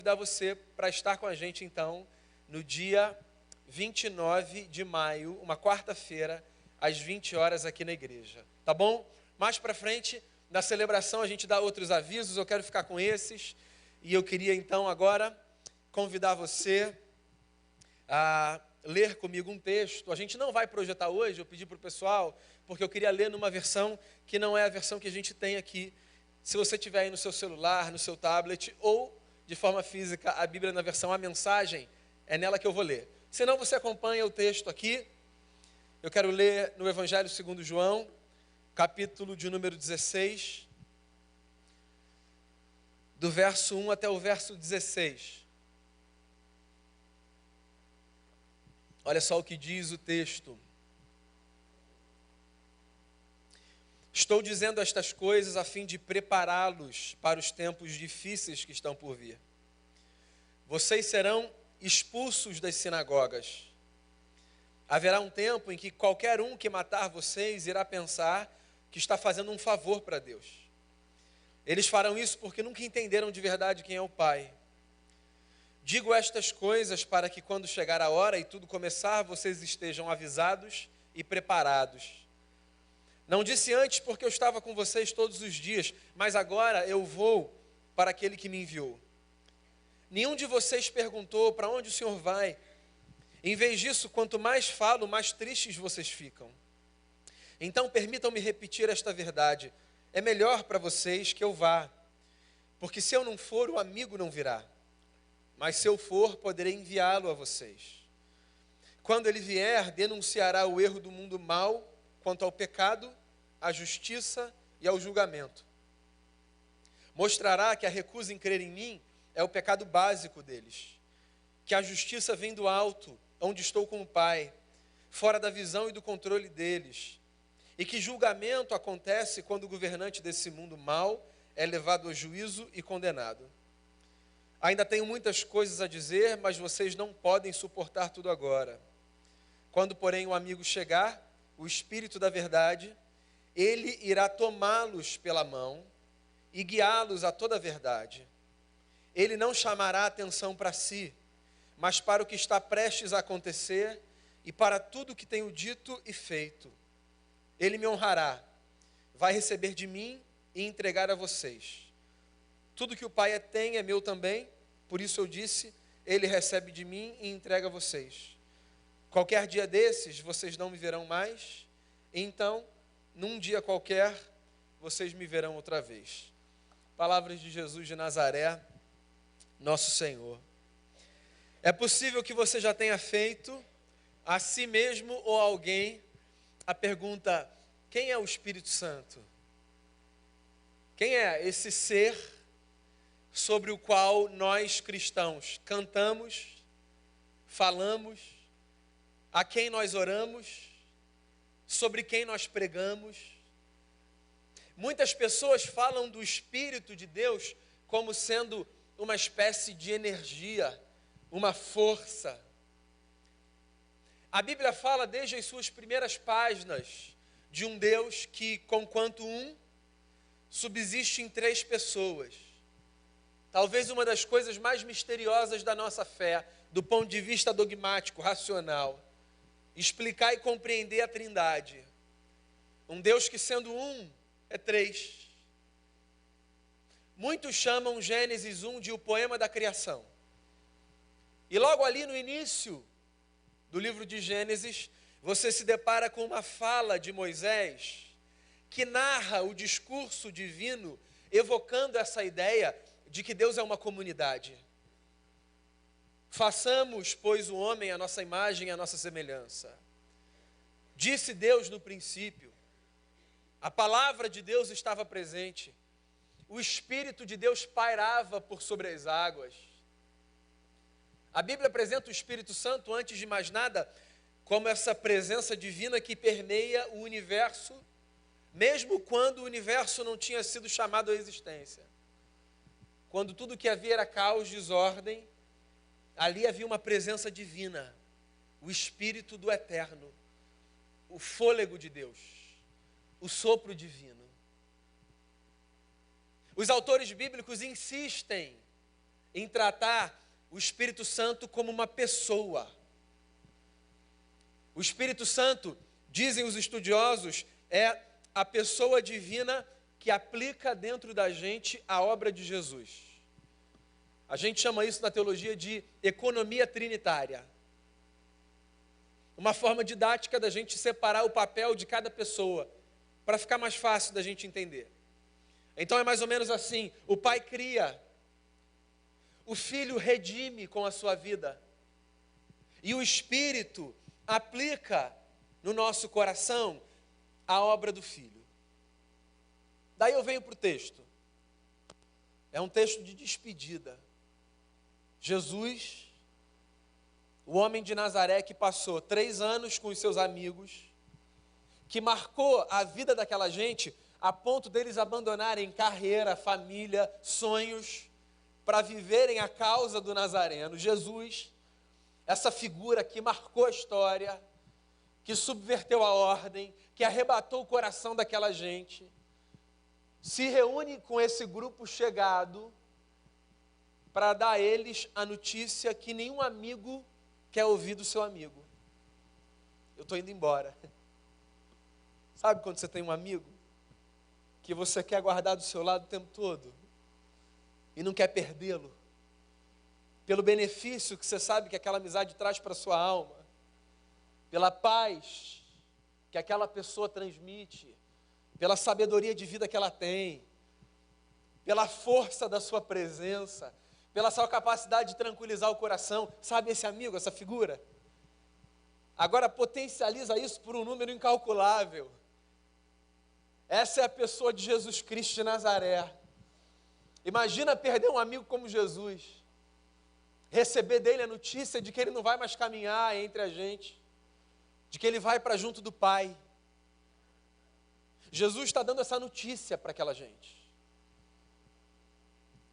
Convidar você para estar com a gente, então, no dia 29 de maio, uma quarta-feira, às 20 horas aqui na igreja, tá bom? Mais para frente, na celebração, a gente dá outros avisos, eu quero ficar com esses, e eu queria, então, agora, convidar você a ler comigo um texto. A gente não vai projetar hoje, eu pedi para o pessoal, porque eu queria ler numa versão que não é a versão que a gente tem aqui. Se você tiver aí no seu celular, no seu tablet, ou de forma física, a Bíblia na versão A Mensagem, é nela que eu vou ler. Se não, você acompanha o texto aqui. Eu quero ler no Evangelho segundo João, capítulo de número 16, do verso 1 até o verso 16. Olha só o que diz o texto. Estou dizendo estas coisas a fim de prepará-los para os tempos difíceis que estão por vir. Vocês serão expulsos das sinagogas. Haverá um tempo em que qualquer um que matar vocês irá pensar que está fazendo um favor para Deus. Eles farão isso porque nunca entenderam de verdade quem é o Pai. Digo estas coisas para que quando chegar a hora e tudo começar, vocês estejam avisados e preparados. Não disse antes porque eu estava com vocês todos os dias, mas agora eu vou para aquele que me enviou. Nenhum de vocês perguntou para onde o Senhor vai. Em vez disso, quanto mais falo, mais tristes vocês ficam. Então permitam-me repetir esta verdade. É melhor para vocês que eu vá, porque se eu não for, o amigo não virá. Mas se eu for, poderei enviá-lo a vocês. Quando ele vier, denunciará o erro do mundo mau quanto ao pecado, à justiça e ao julgamento. Mostrará que a recusa em crer em mim é o pecado básico deles. Que a justiça vem do alto, onde estou com o Pai, fora da visão e do controle deles. E que julgamento acontece quando o governante desse mundo mau é levado a juízo e condenado. Ainda tenho muitas coisas a dizer, mas vocês não podem suportar tudo agora. Quando, porém, o amigo chegar, o Espírito da verdade, ele irá tomá-los pela mão e guiá-los a toda a verdade. Ele não chamará atenção para si, mas para o que está prestes a acontecer e para tudo o que tenho dito e feito. Ele me honrará, vai receber de mim e entregar a vocês. Tudo que o Pai tem é meu também, por isso eu disse, ele recebe de mim e entrega a vocês. Qualquer dia desses, vocês não me verão mais, então, num dia qualquer, vocês me verão outra vez. Palavras de Jesus de Nazaré, nosso Senhor. É possível que você já tenha feito a si mesmo ou a alguém a pergunta: quem é o Espírito Santo? Quem é esse ser sobre o qual nós cristãos cantamos, falamos, a quem nós oramos, sobre quem nós pregamos? Muitas pessoas falam do Espírito de Deus como sendo uma espécie de energia, uma força. A Bíblia fala desde as suas primeiras páginas de um Deus que, conquanto um, subsiste em três pessoas. Talvez uma das coisas mais misteriosas da nossa fé, do ponto de vista dogmático, racional. Explicar e compreender a Trindade. Um Deus que, sendo um, é três. Muitos chamam Gênesis 1 de o poema da criação. E logo ali no início do livro de Gênesis, você se depara com uma fala de Moisés, que narra o discurso divino, evocando essa ideia de que Deus é uma comunidade. Façamos, pois, o homem à nossa imagem e à nossa semelhança. Disse Deus no princípio. A palavra de Deus estava presente. O Espírito de Deus pairava por sobre as águas. A Bíblia apresenta o Espírito Santo, antes de mais nada, como essa presença divina que permeia o universo, mesmo quando o universo não tinha sido chamado à existência. Quando tudo que havia era caos, desordem, ali havia uma presença divina, o Espírito do Eterno, o fôlego de Deus, o sopro divino. Os autores bíblicos insistem em tratar o Espírito Santo como uma pessoa. O Espírito Santo, dizem os estudiosos, é a pessoa divina que aplica dentro da gente a obra de Jesus. A gente chama isso na teologia de economia trinitária. Uma forma didática da gente separar o papel de cada pessoa, para ficar mais fácil da gente entender. Então é mais ou menos assim: o Pai cria, o Filho redime com a sua vida, e o Espírito aplica no nosso coração a obra do Filho. Daí eu venho para o texto. É um texto de despedida. Jesus, o homem de Nazaré que passou 3 anos com os seus amigos, que marcou a vida daquela gente a ponto deles abandonarem carreira, família, sonhos, para viverem a causa do Nazareno. Jesus, essa figura que marcou a história, que subverteu a ordem, que arrebatou o coração daquela gente, se reúne com esse grupo chegado para dar a eles a notícia que nenhum amigo quer ouvir do seu amigo. Eu estou indo embora. Sabe quando você tem um amigo que você quer guardar do seu lado o tempo todo e não quer perdê-lo, pelo benefício que você sabe que aquela amizade traz para a sua alma, pela paz que aquela pessoa transmite, pela sabedoria de vida que ela tem, pela força da sua presença, pela sua capacidade de tranquilizar o coração. Sabe esse amigo, essa figura? Agora potencializa isso por um número incalculável. Essa é a pessoa de Jesus Cristo de Nazaré. Imagina perder um amigo como Jesus, receber dele a notícia de que ele não vai mais caminhar entre a gente, de que ele vai para junto do Pai. Jesus está dando essa notícia para aquela gente.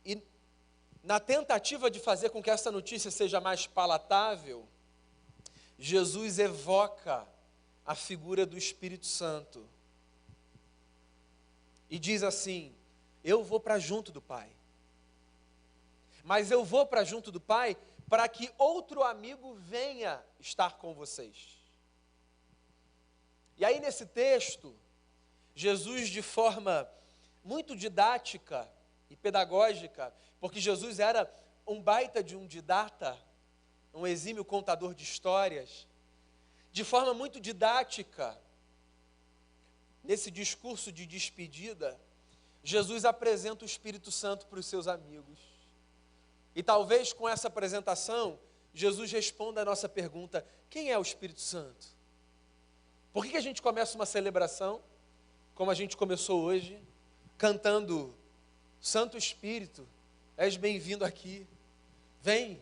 E na tentativa de fazer com que essa notícia seja mais palatável, Jesus evoca a figura do Espírito Santo. E diz assim: eu vou para junto do Pai. Mas eu vou para junto do Pai para que outro amigo venha estar com vocês. E aí nesse texto, Jesus, de forma muito didática e pedagógica, porque Jesus era um baita de um didata, um exímio contador de histórias, de forma muito didática, nesse discurso de despedida, Jesus apresenta o Espírito Santo para os seus amigos. E talvez com essa apresentação, Jesus responda a nossa pergunta: quem é o Espírito Santo? Por que a gente começa uma celebração, como a gente começou hoje, cantando: Santo Espírito, és bem-vindo aqui, vem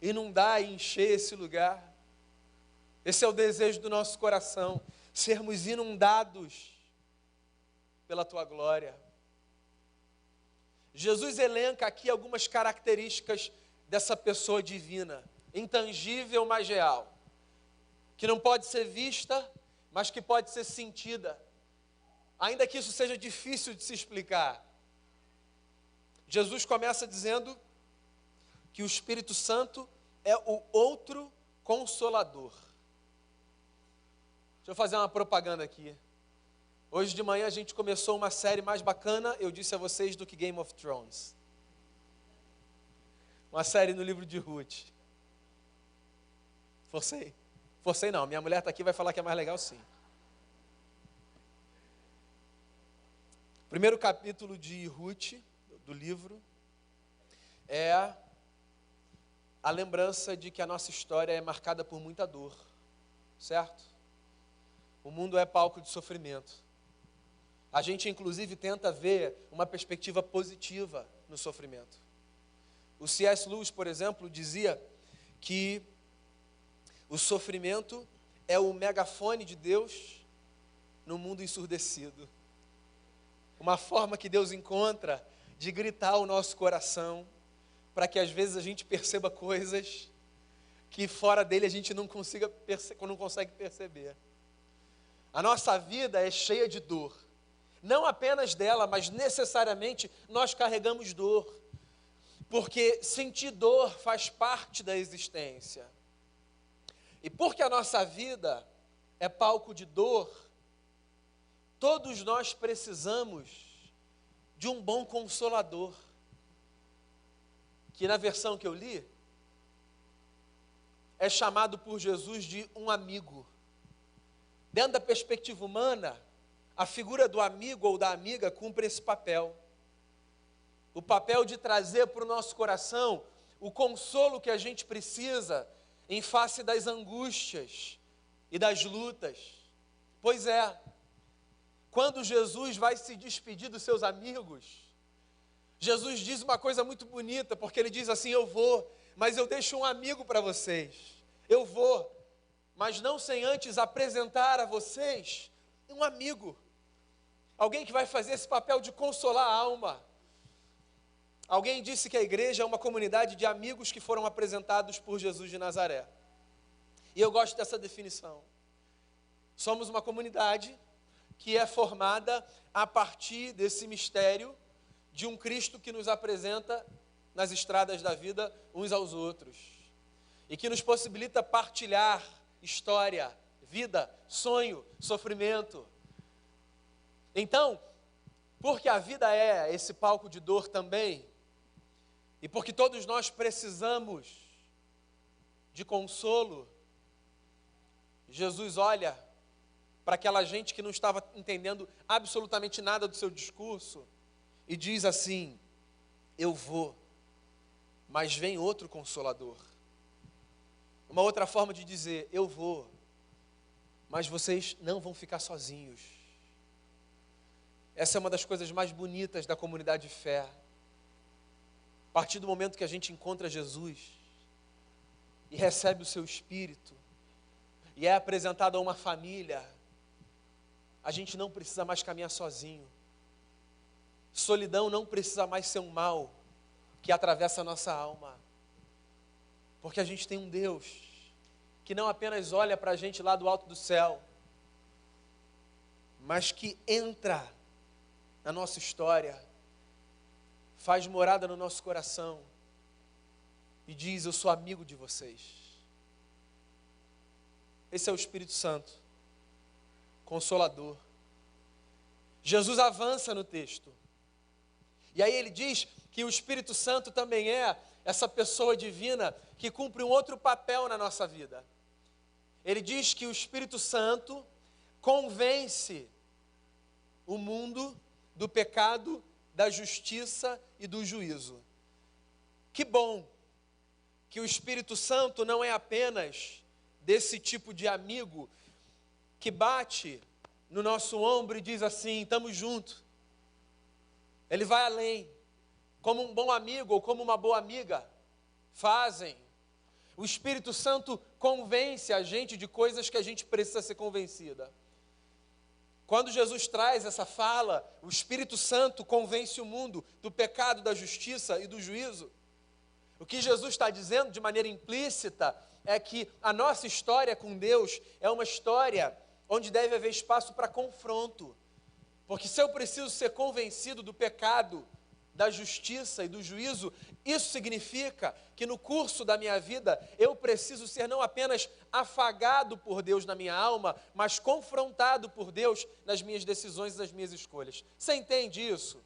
inundar e encher esse lugar. Esse é o desejo do nosso coração, sermos inundados pela tua glória. Jesus elenca aqui algumas características dessa pessoa divina, intangível, mas real, que não pode ser vista, mas que pode ser sentida, ainda que isso seja difícil de se explicar. Jesus começa dizendo que o Espírito Santo é o outro Consolador. Deixa eu fazer uma propaganda aqui. Hoje de manhã a gente começou uma série mais bacana, eu disse a vocês, do que Game of Thrones. Uma série no livro de Ruth. Forcei? Forcei não, minha mulher está aqui e vai falar que é mais legal sim. Primeiro capítulo de Ruth, do livro, é a lembrança de que a nossa história é marcada por muita dor, certo? O mundo é palco de sofrimento. A gente, inclusive, tenta ver uma perspectiva positiva no sofrimento. O C.S. Lewis, por exemplo, dizia que o sofrimento é o megafone de Deus no mundo ensurdecido. Uma forma que Deus encontra de gritar ao nosso coração, para que às vezes a gente perceba coisas que fora dele a gente não consegue perceber. A nossa vida é cheia de dor. Não apenas dela, mas necessariamente nós carregamos dor. Porque sentir dor faz parte da existência. E porque a nossa vida é palco de dor, todos nós precisamos de um bom consolador. Que na versão que eu li, é chamado por Jesus de um amigo. Dentro da perspectiva humana, a figura do amigo ou da amiga cumpre esse papel. O papel de trazer para o nosso coração o consolo que a gente precisa em face das angústias e das lutas. Pois é, quando Jesus vai se despedir dos seus amigos, Jesus diz uma coisa muito bonita, porque ele diz assim: eu vou, mas eu deixo um amigo para vocês. Eu vou, mas não sem antes apresentar a vocês um amigo. Alguém que vai fazer esse papel de consolar a alma. Alguém disse que a igreja é uma comunidade de amigos que foram apresentados por Jesus de Nazaré. E eu gosto dessa definição. Somos uma comunidade que é formada a partir desse mistério de um Cristo que nos apresenta nas estradas da vida uns aos outros. E que nos possibilita partilhar história, vida, sonho, sofrimento. Então, porque a vida é esse palco de dor também, e porque todos nós precisamos de consolo, Jesus olha para aquela gente que não estava entendendo absolutamente nada do seu discurso e diz assim: eu vou, mas vem outro consolador. Uma outra forma de dizer: eu vou, mas vocês não vão ficar sozinhos. Essa é uma das coisas mais bonitas da comunidade de fé. A partir do momento que a gente encontra Jesus e recebe o seu Espírito e é apresentado a uma família, a gente não precisa mais caminhar sozinho. Solidão não precisa mais ser um mal que atravessa a nossa alma. Porque a gente tem um Deus que não apenas olha para a gente lá do alto do céu, mas que entra na nossa história, faz morada no nosso coração e diz: eu sou amigo de vocês. Esse é o Espírito Santo, Consolador. Jesus avança no texto. E aí ele diz que o Espírito Santo também é essa pessoa divina que cumpre um outro papel na nossa vida. Ele diz que o Espírito Santo convence o mundo do pecado, da justiça e do juízo. Que bom que o Espírito Santo não é apenas desse tipo de amigo que bate no nosso ombro e diz assim: estamos juntos. Ele vai além, como um bom amigo ou como uma boa amiga fazem. O Espírito Santo convence a gente de coisas que a gente precisa ser convencida. Quando Jesus traz essa fala, o Espírito Santo convence o mundo do pecado, da justiça e do juízo. O que Jesus está dizendo de maneira implícita é que a nossa história com Deus é uma história onde deve haver espaço para confronto. Porque se eu preciso ser convencido do pecado, da justiça e do juízo, isso significa que no curso da minha vida eu preciso ser não apenas afagado por Deus na minha alma, mas confrontado por Deus nas minhas decisões e nas minhas escolhas. Você entende isso?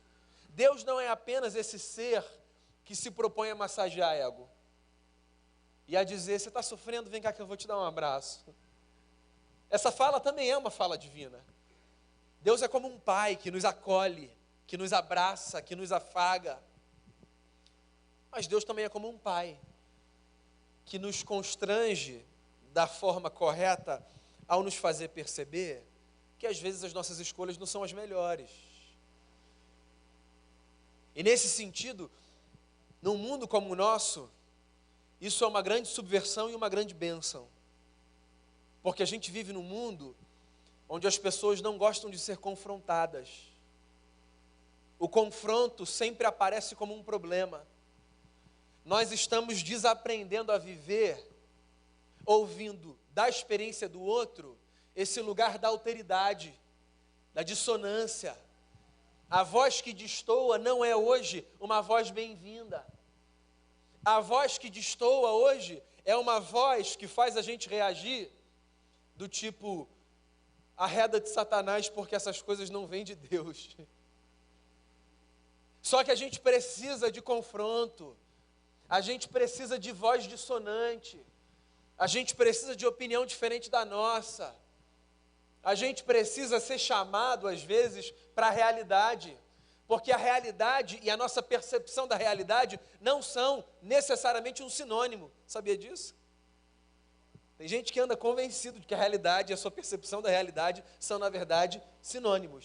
Deus não é apenas esse ser que se propõe a massagear ego e a dizer: você está sofrendo, vem cá que eu vou te dar um abraço. Essa fala também é uma fala divina. Deus é como um pai que nos acolhe, que nos abraça, que nos afaga. Mas Deus também é como um pai que nos constrange da forma correta ao nos fazer perceber que às vezes as nossas escolhas não são as melhores. E nesse sentido, num mundo como o nosso, isso é uma grande subversão e uma grande bênção. Porque a gente vive num mundo onde as pessoas não gostam de ser confrontadas. O confronto sempre aparece como um problema. Nós estamos desaprendendo a viver, ouvindo da experiência do outro, esse lugar da alteridade, da dissonância. A voz que destoa não é hoje uma voz bem-vinda. A voz que destoa hoje é uma voz que faz a gente reagir do tipo, arreda de Satanás, porque essas coisas não vêm de Deus. Só que a gente precisa de confronto, a gente precisa de voz dissonante, a gente precisa de opinião diferente da nossa, a gente precisa ser chamado, às vezes, para a realidade, porque a realidade e a nossa percepção da realidade não são necessariamente um sinônimo, sabia disso? Tem gente que anda convencido de que a realidade e a sua percepção da realidade são, na verdade, sinônimos.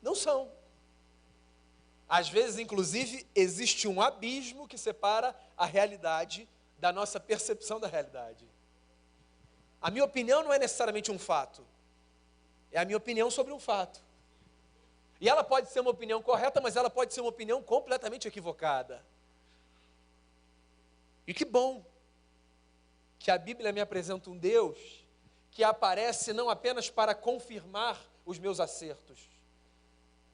Não são. Às vezes, inclusive, existe um abismo que separa a realidade da nossa percepção da realidade. A minha opinião não é necessariamente um fato. É a minha opinião sobre um fato. E ela pode ser uma opinião correta, mas ela pode ser uma opinião completamente equivocada. E que bom que a Bíblia me apresenta um Deus que aparece não apenas para confirmar os meus acertos,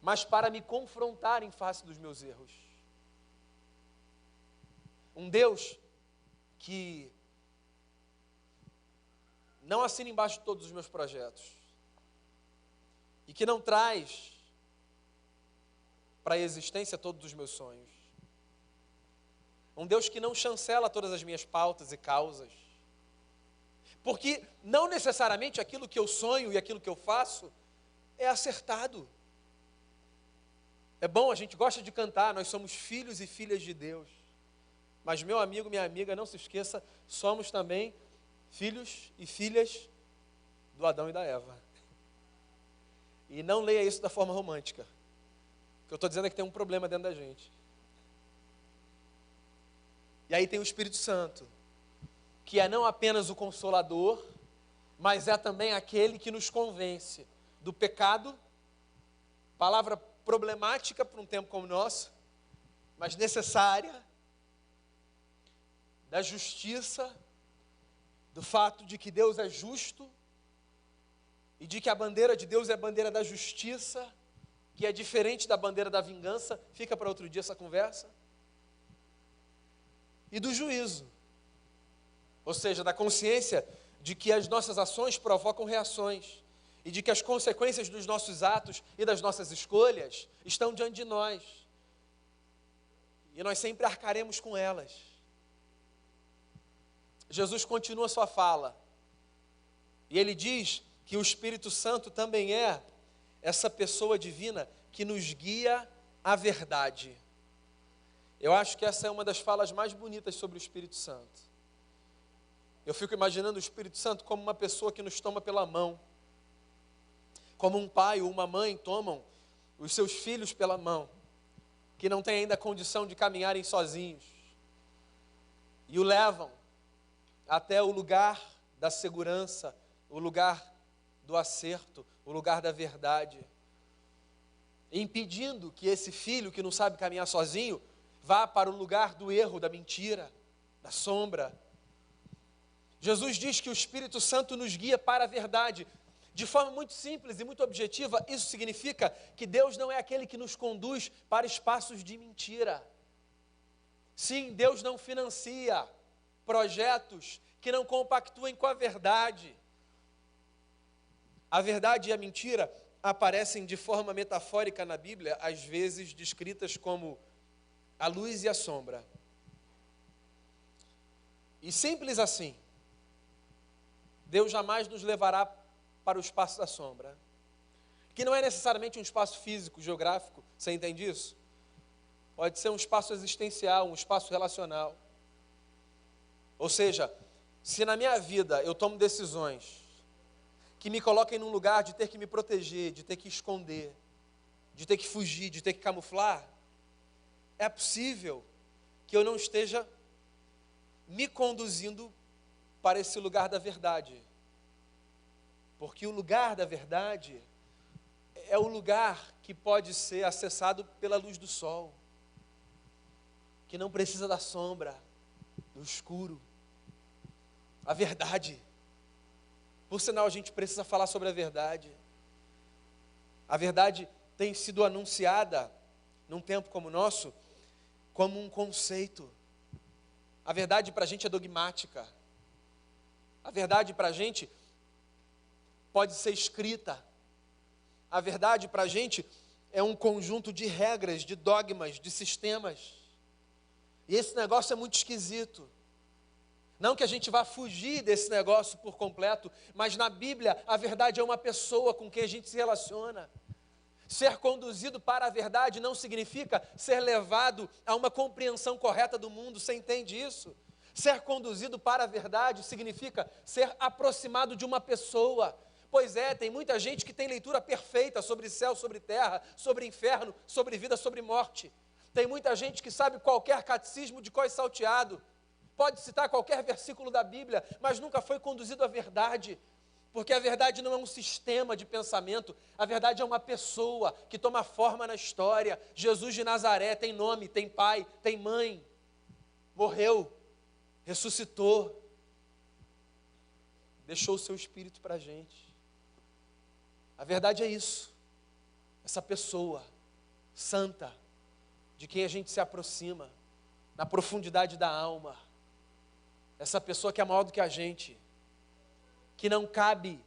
mas para me confrontar em face dos meus erros. Um Deus que não assina embaixo de todos os meus projetos e que não traz para a existência todos os meus sonhos. Um Deus que não chancela todas as minhas pautas e causas. Porque não necessariamente aquilo que eu sonho e aquilo que eu faço é acertado. É bom, a gente gosta de cantar, nós somos filhos e filhas de Deus. Mas meu amigo, minha amiga, não se esqueça, somos também filhos e filhas do Adão e da Eva. E não leia isso da forma romântica. O que eu estou dizendo é que tem um problema dentro da gente. E aí tem o Espírito Santo, que é não apenas o Consolador, mas é também aquele que nos convence do pecado, palavra problemática para um tempo como o nosso, mas necessária, da justiça, do fato de que Deus é justo, e de que a bandeira de Deus é a bandeira da justiça, que é diferente da bandeira da vingança, fica para outro dia essa conversa, e do juízo, ou seja, da consciência de que as nossas ações provocam reações, e de que as consequências dos nossos atos e das nossas escolhas estão diante de nós, e nós sempre arcaremos com elas. Jesus continua sua fala, e ele diz que o Espírito Santo também é essa pessoa divina que nos guia à verdade. Eu acho que essa é uma das falas mais bonitas sobre o Espírito Santo. Eu fico imaginando o Espírito Santo como uma pessoa que nos toma pela mão, como um pai ou uma mãe tomam os seus filhos pela mão, que não têm ainda a condição de caminharem sozinhos, e o levam até o lugar da segurança, o lugar do acerto, o lugar da verdade, impedindo que esse filho que não sabe caminhar sozinho vá para o lugar do erro, da mentira, da sombra. Jesus diz que o Espírito Santo nos guia para a verdade. De forma muito simples e muito objetiva, isso significa que Deus não é aquele que nos conduz para espaços de mentira. Sim, Deus não financia projetos que não compactuem com a verdade. A verdade e a mentira aparecem de forma metafórica na Bíblia, às vezes descritas como a luz e a sombra. E simples assim, Deus jamais nos levará para o espaço da sombra, que não é necessariamente um espaço físico, geográfico, você entende isso? Pode ser um espaço existencial, um espaço relacional. Ou seja, se na minha vida eu tomo decisões que me coloquem num lugar de ter que me proteger, de ter que esconder, de ter que fugir, de ter que camuflar, é possível que eu não esteja me conduzindo para esse lugar da verdade. Porque o lugar da verdade é o lugar que pode ser acessado pela luz do sol, que não precisa da sombra, do escuro. A verdade. Por sinal, a gente precisa falar sobre a verdade. A verdade tem sido anunciada, num tempo como o nosso, como um conceito. A verdade para a gente é dogmática. A verdade para a gente pode ser escrita. A verdade para a gente é um conjunto de regras, de dogmas, de sistemas. E esse negócio é muito esquisito. Não que a gente vá fugir desse negócio por completo, mas na Bíblia a verdade é uma pessoa com quem a gente se relaciona. Ser conduzido para a verdade não significa ser levado a uma compreensão correta do mundo, você entende isso? Ser conduzido para a verdade significa ser aproximado de uma pessoa. Pois é, tem muita gente que tem leitura perfeita sobre céu, sobre terra, sobre inferno, sobre vida, sobre morte. Tem muita gente que sabe qualquer catecismo de cor e salteado, pode citar qualquer versículo da Bíblia, mas nunca foi conduzido à verdade, porque a verdade não é um sistema de pensamento, a verdade é uma pessoa que toma forma na história. Jesus de Nazaré tem nome, tem pai, tem mãe, morreu, ressuscitou, deixou o seu espírito para a gente. A verdade é isso, essa pessoa santa, de quem a gente se aproxima, na profundidade da alma, essa pessoa que é maior do que a gente, que não cabe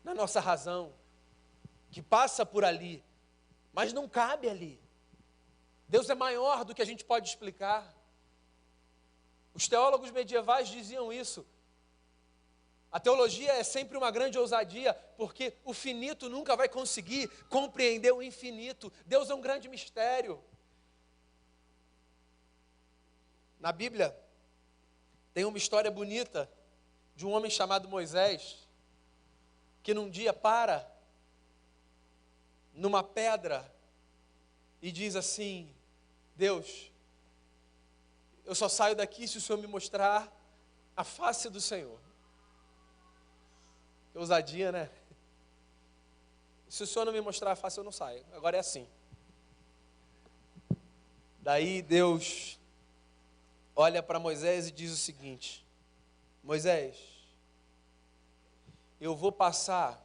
na nossa razão, que passa por ali, mas não cabe ali. Deus é maior do que a gente pode explicar. Os teólogos medievais diziam isso. A teologia é sempre uma grande ousadia, porque o finito nunca vai conseguir compreender o infinito. Deus é um grande mistério. Na Bíblia, tem uma história bonita de um homem chamado Moisés, que num dia para numa pedra e diz assim: Deus, eu só saio daqui se o Senhor me mostrar a face do Senhor. Que ousadia, né? Se o Senhor não me mostrar a face, eu não saio. Agora é assim. Daí Deus olha para Moisés e diz o seguinte: Moisés, eu vou passar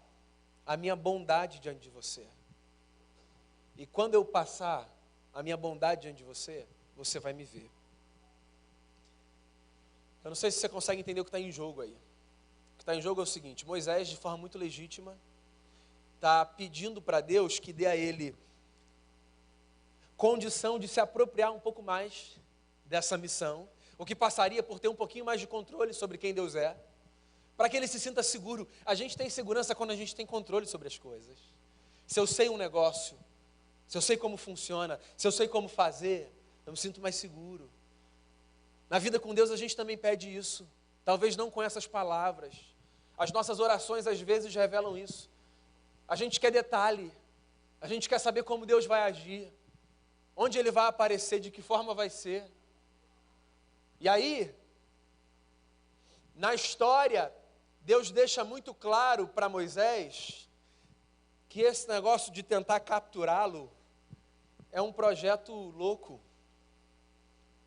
a minha bondade diante de você. E quando eu passar a minha bondade diante de você, você vai me ver. Eu não sei se você consegue entender o que está em jogo aí. O que está em jogo é o seguinte: Moisés, de forma muito legítima, está pedindo para Deus que dê a ele condição de se apropriar um pouco mais dessa missão, o que passaria por ter um pouquinho mais de controle sobre quem Deus é, para que ele se sinta seguro. A gente tem segurança quando a gente tem controle sobre as coisas. Se eu sei um negócio, se eu sei como funciona, se eu sei como fazer, eu me sinto mais seguro. Na vida com Deus a gente também pede isso, talvez não com essas palavras. As nossas orações às vezes revelam isso. A gente quer detalhe, a gente quer saber como Deus vai agir, onde Ele vai aparecer, de que forma vai ser. E aí, na história, Deus deixa muito claro para Moisés que esse negócio de tentar capturá-lo é um projeto louco.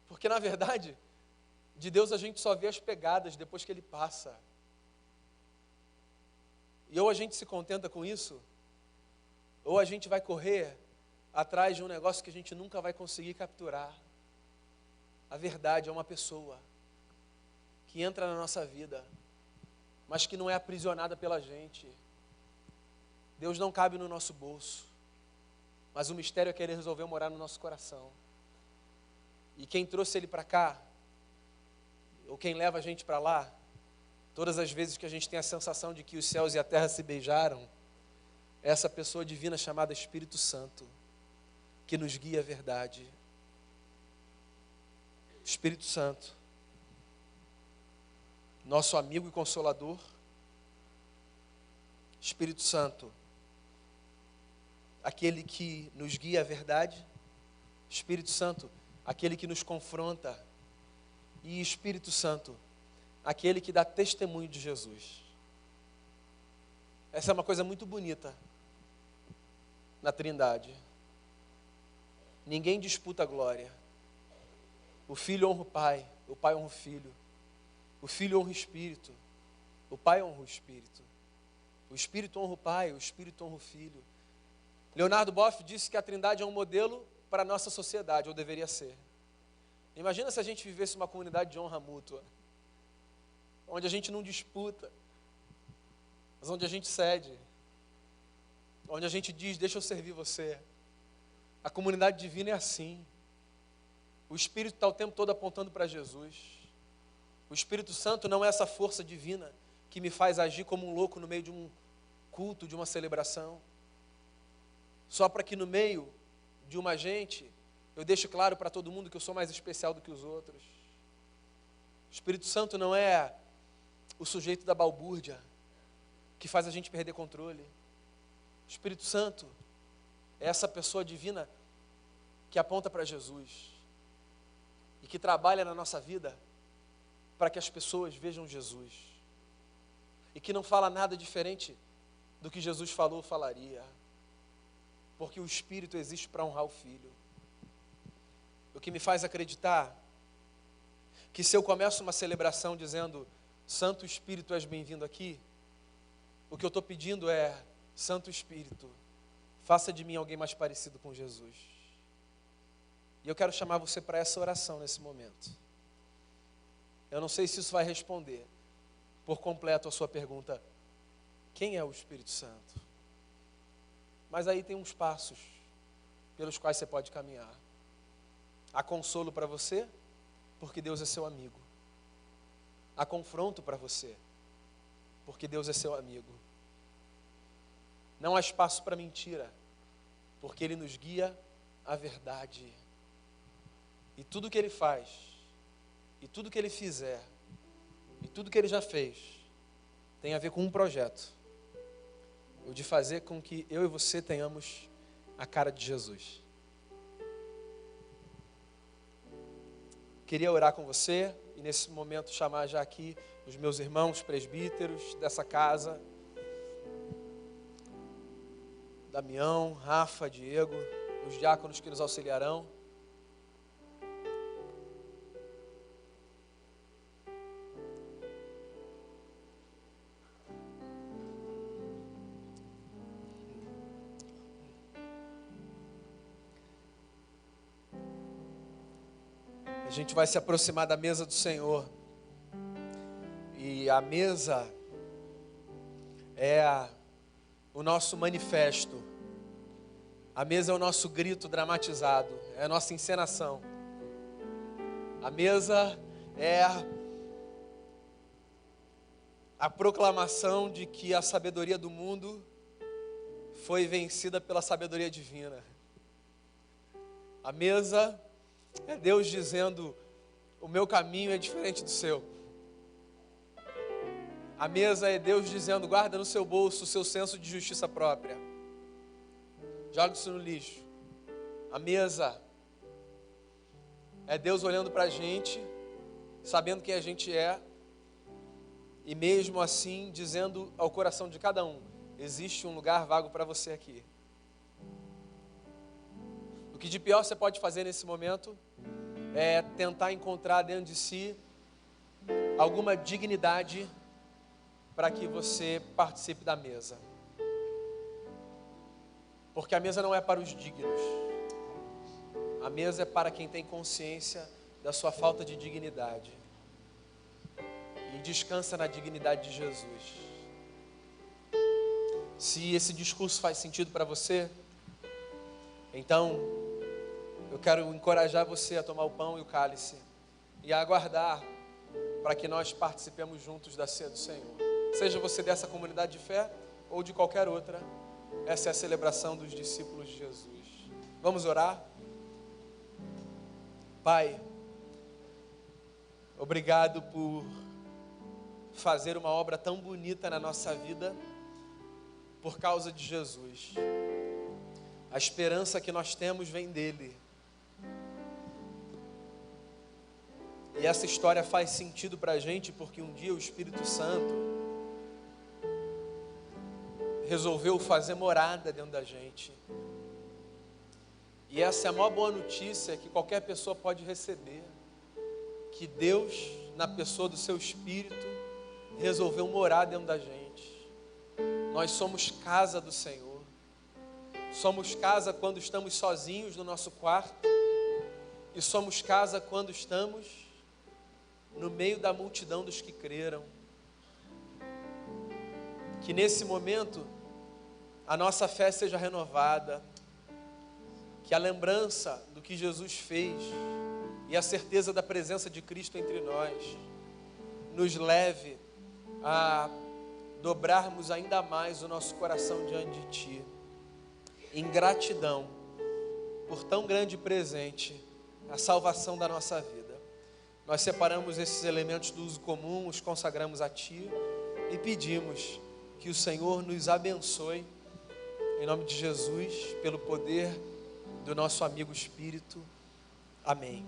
Porque, na verdade, de Deus a gente só vê as pegadas depois que Ele passa. E ou a gente se contenta com isso, ou a gente vai correr atrás de um negócio que a gente nunca vai conseguir capturar. A verdade é uma pessoa que entra na nossa vida, mas que não é aprisionada pela gente. Deus não cabe no nosso bolso, mas o mistério é que Ele resolveu morar no nosso coração. E quem trouxe Ele para cá, ou quem leva a gente para lá, todas as vezes que a gente tem a sensação de que os céus e a terra se beijaram, é essa pessoa divina chamada Espírito Santo, que nos guia a verdade. Espírito Santo, nosso amigo e consolador. Espírito Santo, aquele que nos guia a verdade. Espírito Santo, aquele que nos confronta. E Espírito Santo, aquele que dá testemunho de Jesus. Essa é uma coisa muito bonita na Trindade. Ninguém disputa a glória. O Filho honra o Pai honra o Filho. O Filho honra o Espírito, o Pai honra o Espírito. O Espírito honra o Pai, o Espírito honra o Filho. Leonardo Boff disse que a Trindade é um modelo para a nossa sociedade, ou deveria ser. Imagina se a gente vivesse uma comunidade de honra mútua, onde a gente não disputa, mas onde a gente cede, onde a gente diz, deixa eu servir você. A comunidade divina é assim. O Espírito está o tempo todo apontando para Jesus. O Espírito Santo não é essa força divina que me faz agir como um louco no meio de um culto, de uma celebração, só para que no meio de uma gente eu deixe claro para todo mundo que eu sou mais especial do que os outros. O Espírito Santo não é o sujeito da balbúrdia que faz a gente perder controle. O Espírito Santo é essa pessoa divina que aponta para Jesus e que trabalha na nossa vida para que as pessoas vejam Jesus e que não fala nada diferente do que Jesus falou, falaria, porque o Espírito existe para honrar o Filho. O que me faz acreditar que se eu começo uma celebração dizendo Santo Espírito, és bem-vindo aqui, o que eu estou pedindo é, Santo Espírito, faça de mim alguém mais parecido com Jesus. E eu quero chamar você para essa oração nesse momento. Eu não sei se isso vai responder por completo a sua pergunta, quem é o Espírito Santo? Mas aí tem uns passos pelos quais você pode caminhar. Há consolo para você, porque Deus é seu amigo. Há confronto para você, porque Deus é seu amigo. Não há espaço para mentira, porque Ele nos guia à verdade. E tudo que Ele faz, e tudo que Ele fizer, e tudo que Ele já fez, tem a ver com um projeto. O de fazer com que eu e você tenhamos a cara de Jesus. Queria orar com você e nesse momento chamar já aqui os meus irmãos presbíteros dessa casa. Damião, Rafa, Diego, os diáconos que nos auxiliarão. A gente vai se aproximar da mesa do Senhor. E a mesa é o nosso manifesto. A mesa é o nosso grito dramatizado, é a nossa encenação. A mesa é a proclamação de que a sabedoria do mundo foi vencida pela sabedoria divina. A mesa é Deus dizendo, o meu caminho é diferente do seu. A mesa é Deus dizendo, guarda no seu bolso o seu senso de justiça própria. Joga isso no lixo. A mesa é Deus olhando para a gente, sabendo quem a gente é, e mesmo assim dizendo ao coração de cada um, existe um lugar vago para você aqui. O que de pior você pode fazer nesse momento é tentar encontrar dentro de si alguma dignidade para que você participe da mesa. Porque a mesa não é para os dignos. A mesa é para quem tem consciência da sua falta de dignidade e descansa na dignidade de Jesus. Se esse discurso faz sentido para você, então eu quero encorajar você a tomar o pão e o cálice e a aguardar para que nós participemos juntos da ceia do Senhor. Seja você dessa comunidade de fé ou de qualquer outra, essa é a celebração dos discípulos de Jesus. Vamos orar? Pai, obrigado por fazer uma obra tão bonita na nossa vida por causa de Jesus. A esperança que nós temos vem dele. E essa história faz sentido para a gente porque um dia o Espírito Santo resolveu fazer morada dentro da gente. E essa é a maior boa notícia que qualquer pessoa pode receber. Que Deus, na pessoa do seu Espírito, resolveu morar dentro da gente. Nós somos casa do Senhor. Somos casa quando estamos sozinhos no nosso quarto. E somos casa quando estamos no meio da multidão dos que creram. Que nesse momento a nossa fé seja renovada, que a lembrança do que Jesus fez e a certeza da presença de Cristo entre nós nos leve a dobrarmos ainda mais o nosso coração diante de Ti, em gratidão por tão grande presente, a salvação da nossa vida. Nós separamos esses elementos do uso comum, os consagramos a Ti e pedimos que o Senhor nos abençoe, em nome de Jesus, pelo poder do nosso amigo Espírito. Amém.